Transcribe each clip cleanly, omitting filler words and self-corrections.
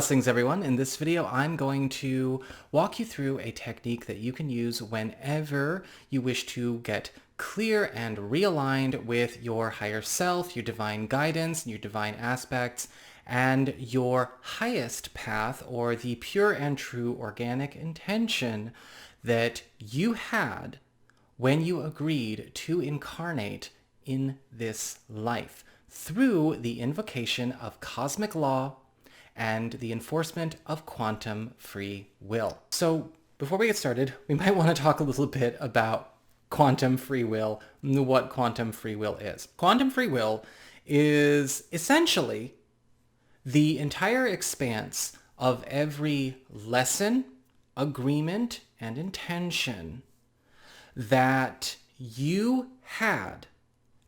Blessings everyone. In this video I'm going to walk you through a technique that you can use whenever you wish to get clear and realigned with your higher self, your divine guidance, your divine aspects, and your highest path, or the pure and true organic intention that you had when you agreed to incarnate in this life through the invocation of cosmic law and the enforcement of quantum free will. So before we get started, we might want to talk a little bit about quantum free will, what quantum free will is. Quantum free will is essentially the entire expanse of every lesson, agreement, and intention that you had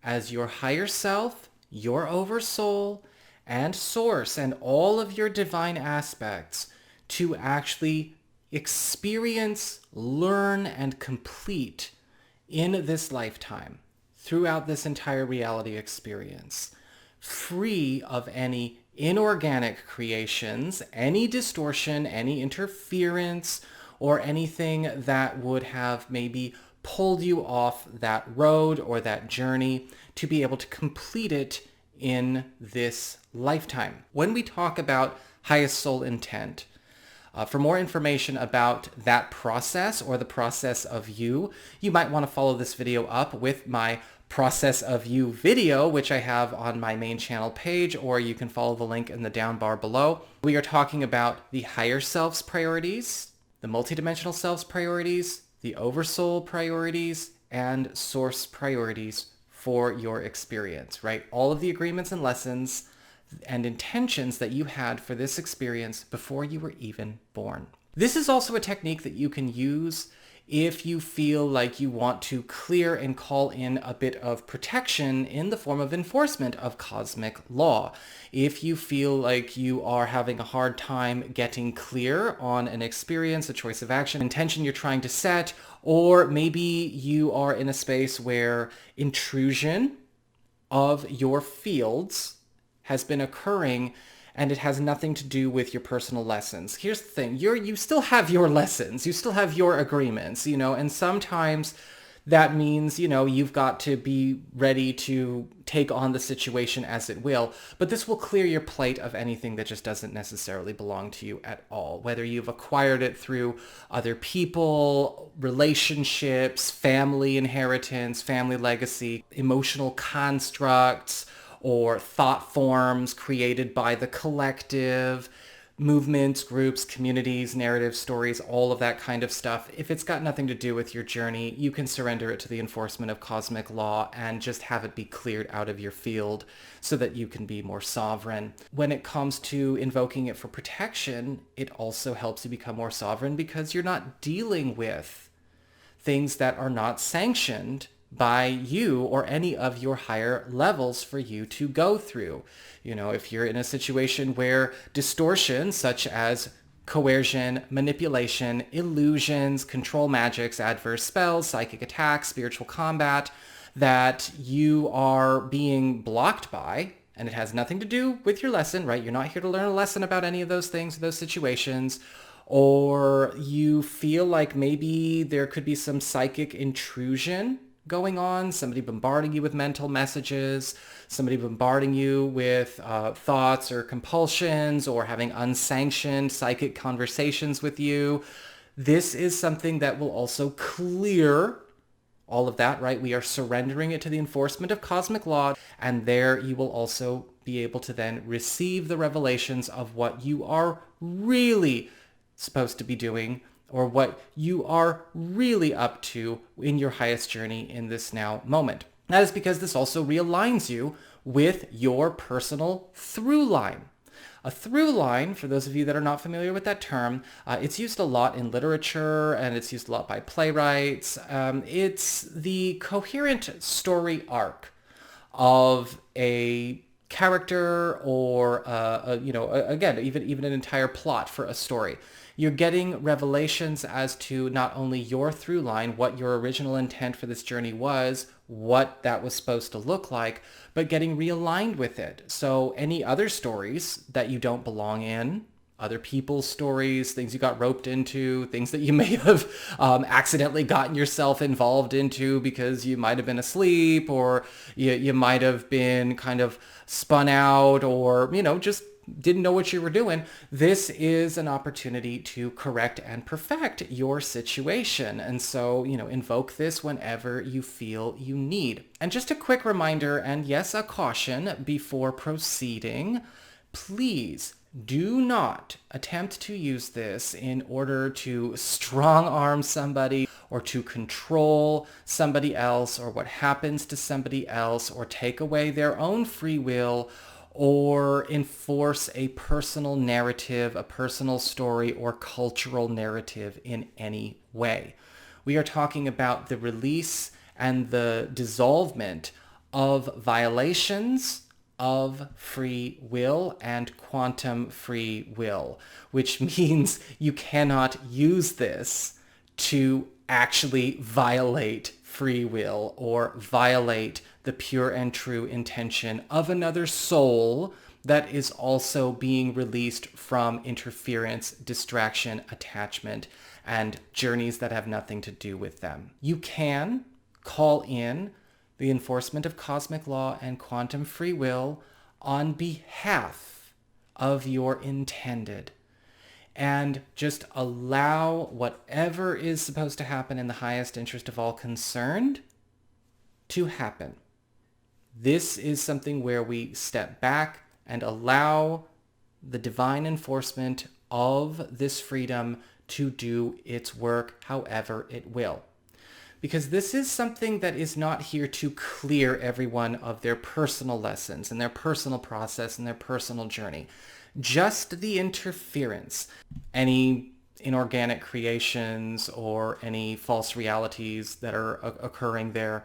as your higher self, your oversoul, and source, and all of your divine aspects to actually experience, learn, and complete in this lifetime, throughout this entire reality experience, free of any inorganic creations, any distortion, any interference, or anything that would have maybe pulled you off that road or that journey to be able to complete it in this lifetime. When we talk about highest soul intent, for more information about that process or the process of you, you might want to follow this video up with my process of you video, which I have on my main channel page, or you can follow the link in the down bar below. We are talking about the higher self's priorities, the multidimensional self's priorities, the oversoul priorities, and source priorities for your experience, right? All of the agreements and lessons and intentions that you had for this experience before you were even born. This is also a technique that you can use if you feel like you want to clear and call in a bit of protection in the form of enforcement of cosmic law. If you feel like you are having a hard time getting clear on an experience, a choice of action, intention you're trying to set, or maybe you are in a space where intrusion of your fields has been occurring and it has nothing to do with your personal lessons. Here's the thing, you still have your lessons, you still have your agreements, and sometimes that means, you've got to be ready to take on the situation as it will, but this will clear your plate of anything that just doesn't necessarily belong to you at all, whether you've acquired it through other people, relationships, family inheritance, family legacy, emotional constructs, or thought forms created by the collective, movements, groups, communities, narratives, stories, all of that kind of stuff. If it's got nothing to do with your journey, you can surrender it to the enforcement of cosmic law and just have it be cleared out of your field so that you can be more sovereign. When it comes to invoking it for protection, it also helps you become more sovereign because you're not dealing with things that are not sanctioned by you or any of your higher levels for you to go through. If you're in a situation where distortion, such as coercion, manipulation, illusions, control magics, adverse spells, psychic attacks, spiritual combat, that you are being blocked by, and it has nothing to do with your lesson, right? You're not here to learn a lesson about any of those things, those situations, or you feel like maybe there could be some psychic intrusion going on, somebody bombarding you with mental messages, somebody bombarding you with thoughts or compulsions, or having unsanctioned psychic conversations with you. This is something that will also clear all of that, right? We are surrendering it to the enforcement of cosmic law, and there you will also be able to then receive the revelations of what you are really supposed to be doing, or what you are really up to in your highest journey in this now moment. That is because this also realigns you with your personal through line. A through line, for those of you that are not familiar with that term, it's used a lot in literature and it's used a lot by playwrights. It's the coherent story arc of a character, or again, even an entire plot for a story. You're getting revelations as to not only your through line, what your original intent for this journey was, what that was supposed to look like, but getting realigned with it. So any other stories that you don't belong in, other people's stories, things you got roped into, things that you may have accidentally gotten yourself involved into because you might have been asleep, or you might have been kind of spun out, or, just didn't know what you were doing. This is an opportunity to correct and perfect your situation. And so, invoke this whenever you feel you need. And just a quick reminder, and yes, a caution before proceeding, please do not attempt to use this in order to strong arm somebody or to control somebody else or what happens to somebody else, or take away their own free will, or enforce a personal narrative, a personal story, or cultural narrative in any way. We are talking about the release and the dissolvement of violations of free will and quantum free will, which means you cannot use this to actually violate free will or violate the pure and true intention of another soul that is also being released from interference, distraction, attachment, and journeys that have nothing to do with them. You can call in the enforcement of cosmic law and quantum free will on behalf of your intended, and just allow whatever is supposed to happen in the highest interest of all concerned to happen. This is something where we step back and allow the divine enforcement of this freedom to do its work however it will. Because this is something that is not here to clear everyone of their personal lessons and their personal process and their personal journey. Just the interference, any inorganic creations or any false realities that are occurring there,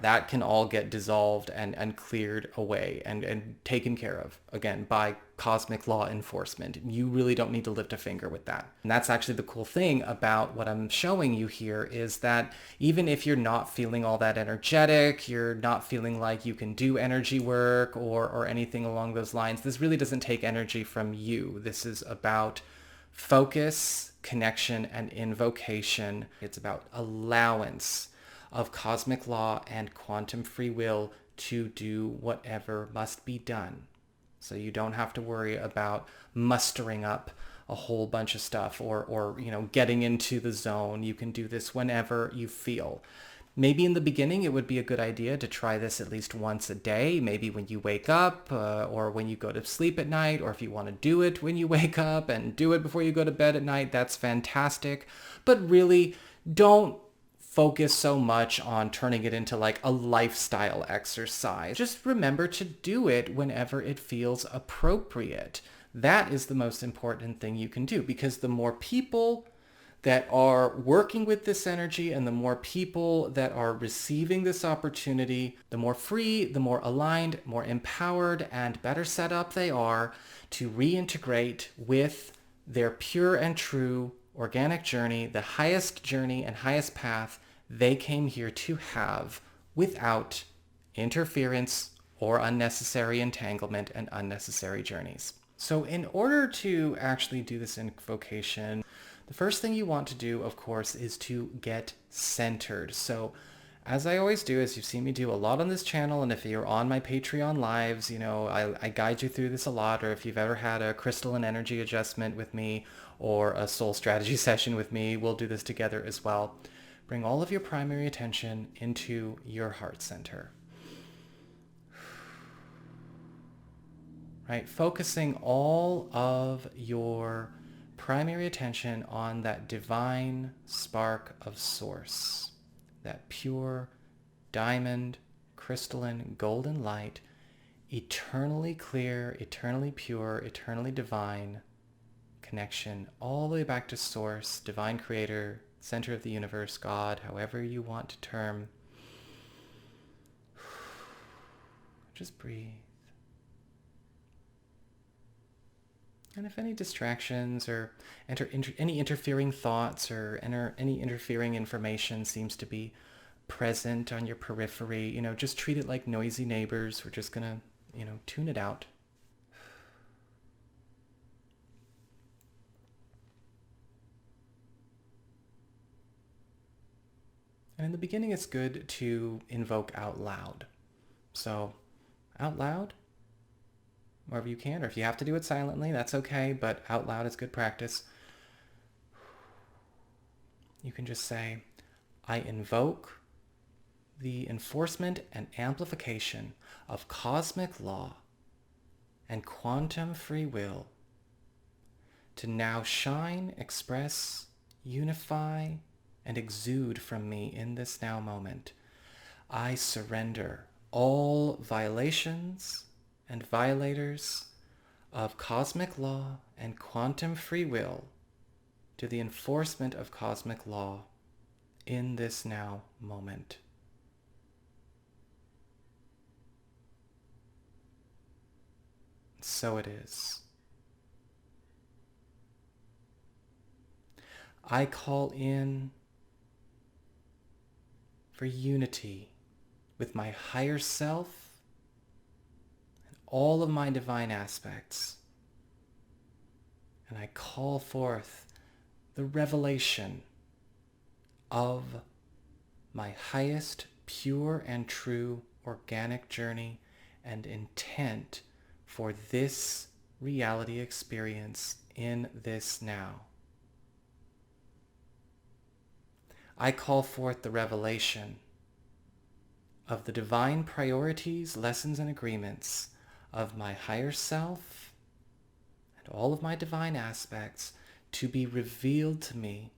that can all get dissolved and cleared away and taken care of, again, by cosmic law enforcement. You really don't need to lift a finger with that. And that's actually the cool thing about what I'm showing you here, is that even if you're not feeling all that energetic, you're not feeling like you can do energy work or anything along those lines, this really doesn't take energy from you. This is about focus, connection, and invocation. It's about allowance of cosmic law and quantum free will to do whatever must be done. So you don't have to worry about mustering up a whole bunch of stuff or getting into the zone. You can do this whenever you feel. Maybe in the beginning, it would be a good idea to try this at least once a day, maybe when you wake up or when you go to sleep at night, or if you want to do it when you wake up and do it before you go to bed at night, that's fantastic. But really, don't focus so much on turning it into like a lifestyle exercise. Just remember to do it whenever it feels appropriate. That is the most important thing you can do, because the more people that are working with this energy and the more people that are receiving this opportunity, the more free, the more aligned, more empowered, and better set up they are to reintegrate with their pure and true organic journey, the highest journey and highest path they came here to have, without interference or unnecessary entanglement and unnecessary journeys. So in order to actually do this invocation, the first thing you want to do, of course, is to get centered. So as I always do, as you've seen me do a lot on this channel, and if you're on my Patreon lives, I guide you through this a lot, or if you've ever had a crystal and energy adjustment with me or a soul strategy session with me, we'll do this together as well. Bring all of your primary attention into your heart center. Right? Focusing all of your primary attention on that divine spark of source, that pure, diamond, crystalline, golden light, eternally clear, eternally pure, eternally divine connection, all the way back to source, divine creator, center of the universe, God, however you want to term. Just breathe. And if any distractions or any interfering thoughts or any interfering information seems to be present on your periphery, just treat it like noisy neighbors. We're just going to, tune it out. And in the beginning, it's good to invoke out loud. So out loud, wherever you can, or if you have to do it silently, that's okay, but out loud is good practice. You can just say, I invoke the enforcement and amplification of cosmic law and quantum free will to now shine, express, unify, and exude from me in this now moment. I surrender all violations and violators of cosmic law and quantum free will to the enforcement of cosmic law in this now moment. So it is. I call in for unity with my higher self and all of my divine aspects. And I call forth the revelation of my highest, pure and true organic journey and intent for this reality experience in this now. I call forth the revelation of the divine priorities, lessons, and agreements of my higher self and all of my divine aspects to be revealed to me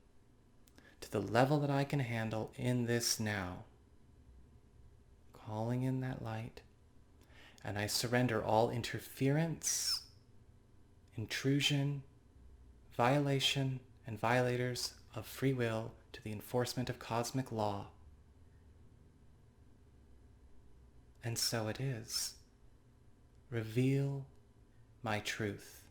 to the level that I can handle in this now. Calling in that light. And I surrender all interference, intrusion, violation, and violators of free will to the enforcement of cosmic law. And so it is. Reveal my truth.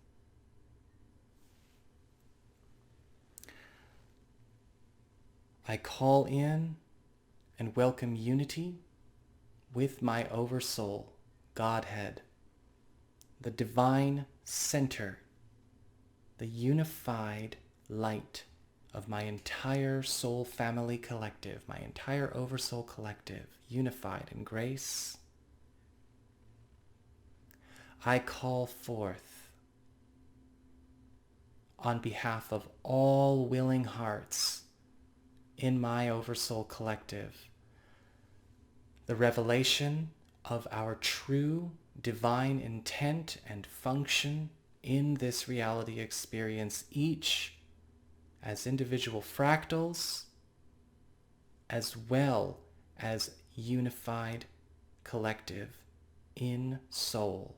I call in and welcome unity with my Oversoul, Godhead, the divine center, the unified light of my entire soul family collective, my entire Oversoul collective, unified in grace. I call forth on behalf of all willing hearts in my Oversoul collective the revelation of our true divine intent and function in this reality experience, each as individual fractals, as well as unified collective in soul.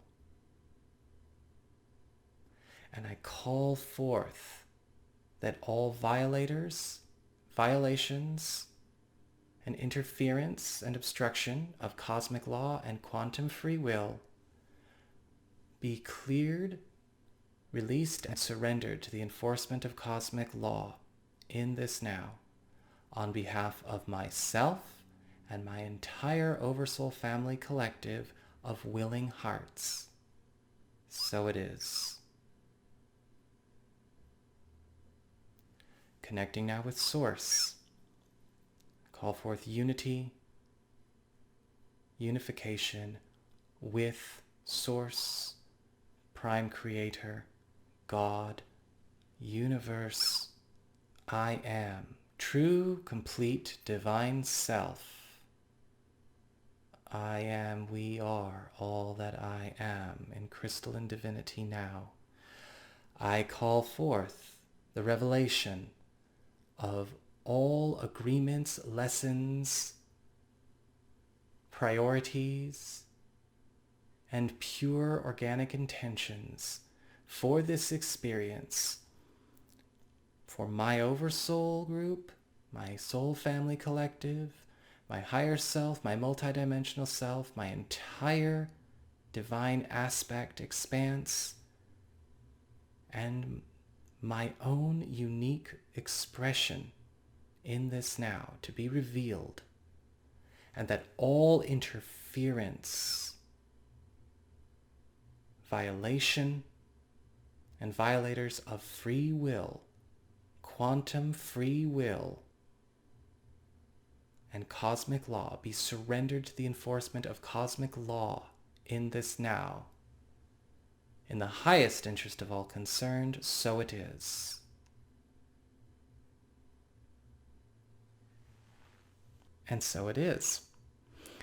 And I call forth that all violators, violations, and interference and obstruction of cosmic law and quantum free will be cleared, released, and surrendered to the enforcement of cosmic law in this now on behalf of myself and my entire Oversoul family collective of willing hearts. So it is. Connecting now with Source. Call forth unity, unification with Source, Prime Creator, God, Universe. I am true, complete, divine self. I am, we are, all that I am in crystalline divinity now. I call forth the revelation of all agreements, lessons, priorities, and pure organic intentions for this experience, for my Oversoul group, my soul family collective, my higher self, my multidimensional self, my entire divine aspect expanse, and my own unique expression in this now to be revealed, and that all interference, violation, and violators of free will, quantum free will, and cosmic law. Be surrendered to the enforcement of cosmic law in this now. In the highest interest of all concerned, so it is. And so it is.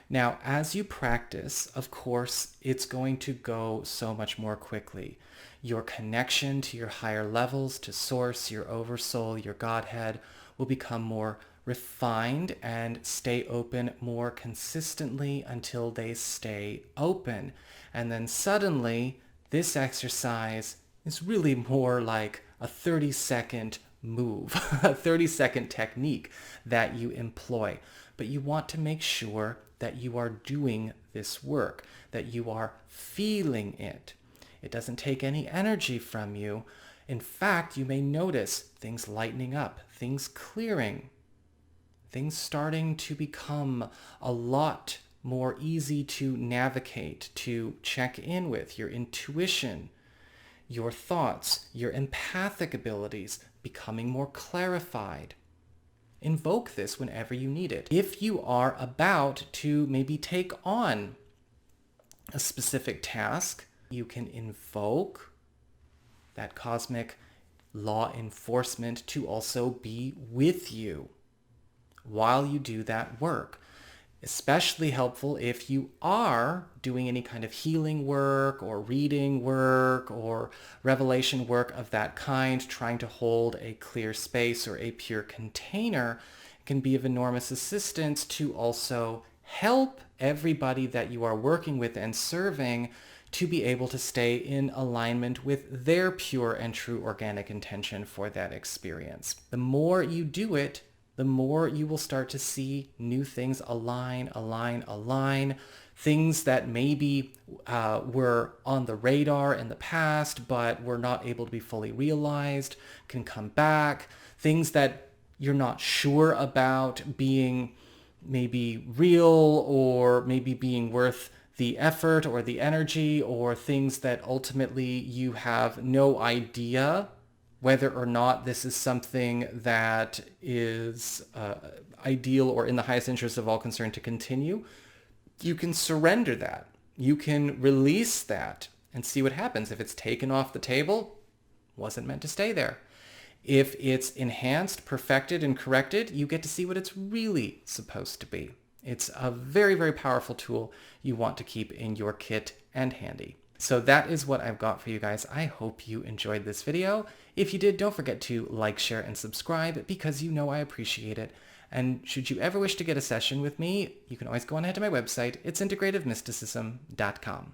Now, as you practice, of course, it's going to go so much more quickly. Your connection to your higher levels, to Source, your Oversoul, your Godhead, will become more refined and stay open more consistently until they stay open. And then suddenly, this exercise is really more like a 30-second move, a 30-second technique that you employ. But you want to make sure that you are doing this work, that you are feeling it. It doesn't take any energy from you. In fact, you may notice things lightening up, things clearing, things starting to become a lot more easy to navigate, to check in with, your intuition, your thoughts, your empathic abilities becoming more clarified. Invoke this whenever you need it. If you are about to maybe take on a specific task, you can invoke that cosmic law enforcement to also be with you while you do that work. Especially helpful if you are doing any kind of healing work or reading work or revelation work of that kind, trying to hold a clear space or a pure container. It can be of enormous assistance to also help everybody that you are working with and serving to be able to stay in alignment with their pure and true organic intention for that experience. The more you do it, the more you will start to see new things align, things that maybe were on the radar in the past but were not able to be fully realized can come back. Things that you're not sure about being maybe real or maybe being worth the effort or the energy, or things that ultimately you have no idea whether or not this is something that is ideal or in the highest interest of all concerned to continue. You can surrender that. You can release that and see what happens. If it's taken off the table, wasn't meant to stay there. If it's enhanced, perfected, and corrected, you get to see what it's really supposed to be. It's a very, very powerful tool you want to keep in your kit and handy. So that is what I've got for you guys. I hope you enjoyed this video. If you did, don't forget to like, share, and subscribe because you know I appreciate it. And should you ever wish to get a session with me, you can always go on ahead to my website. It's integrativemysticism.com.